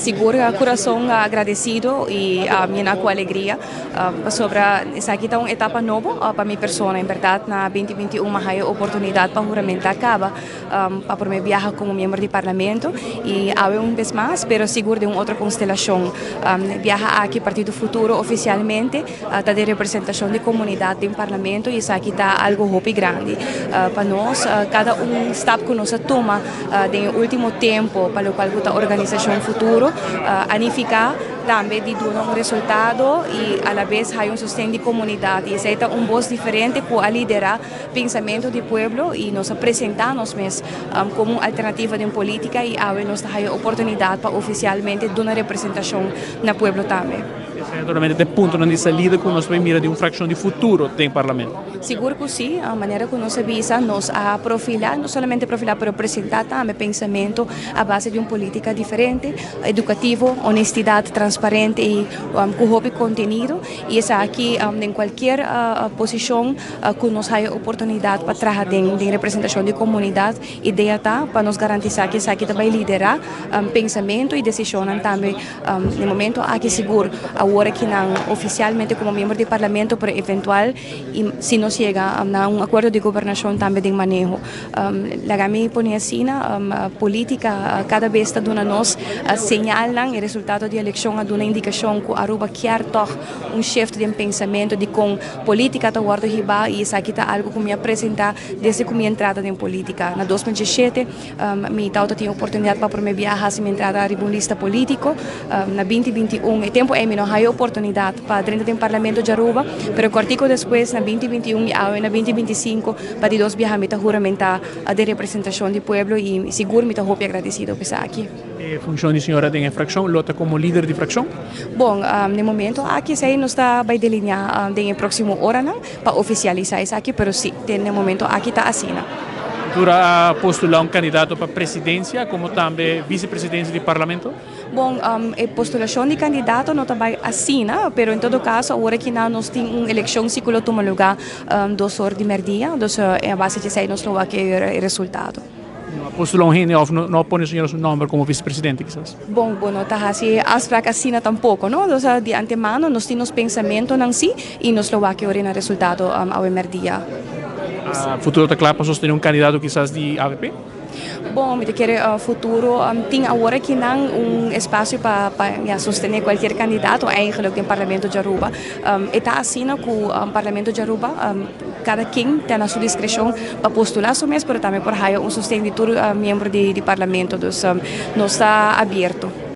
Seguro, coração agradecido e minha com alegria sobre essa aqui uma etapa nova para minha pessoa, em verdade, na 2021 uma oportunidade para juramentar acaba para me viajar como membro de parlamento e há vez mais, pero seguro de uma outra constelação. Viajar aqui Partido Futuro oficialmente está de representação de comunidade em parlamento e isso aqui está algo muito grande para nós. Cada step que nós toma no último tempo para o qual a organização futuro anificar também de dar um resultado e a la vez há sustento de comunidade. Isso é voz diferente para liderar pensamento do povo e nos apresentar nós mesmos como alternativa de política e nós temos a oportunidade para oficialmente dar uma representação no povo também. Naturalmente, até ponto onde essa lida com nós mira de uma fração de futuro tem parlamento. Seguro que sim, a maneira que nós visa nos a profilar, não somente profilar, mas apresentar também pensamento à base de uma política diferente, educativo, honestidade, transparente e com hobby conteúdo. E essa aqui, em qualquer posição que nós temos oportunidade para trabalhar em representação de comunidade, ideia tá para nos garantir que essa aqui também liderar pensamento e decisão também no momento aqui seguro. Agora que não oficialmente como membro do parlamento, para eventual, e se não chega a acordo de governação também de manejo. Lagami põe assim, a política cada vez está dando nós señalam o resultado de eleição a uma indicação que Aruba quer toch shift de pensamento de com política está guardo riba e isso aqui está algo que me apresentar desde que minha entrada em política. Na 2017, me tauta tinha oportunidade para me viajar assim minha entrada a um lista político. Na 2021, o tempo é não há oportunidade para dentro do parlamento de Aruba, pero cortico depois na 2021 e na 2025 para nós viajar juramentar de representação do povo e seguro me estou agradecido por estar aqui. Função de senhora em fração, lota como líder de fração? Bom, no momento aqui sei nos está vai delinear no próximo hora não para oficializar isso aqui, pero sim, no momento aqui está assim. Dura postular candidato para presidência, como também vice-presidência do parlamento? Bom, a postulação de candidato não está assim, pero em todo caso, agora que nós temos uma eleição ciclo toma lugar 2 horas de meio-dia, a base de sei nós não vai ter resultado. Postulou gente ou não põe o senhor seu nome como vice-presidente, quizás? Bom, não está assim, as fracas assim tampouco, não? Então, de antemano, nós temos pensamento não si e nós não vai ter resultado ao meio-dia. Futuro está claro para sostener candidato quizás de AVP? Bom, me quero futuro tem agora que não espaço para sostener qualquer candidato eigenlijk no parlamento de Aruba. Está assim que o parlamento de Aruba cada quem tem a sua discrição para postular seu mesmo, mas também por aí sustento de todo membro de parlamento, então não está aberto.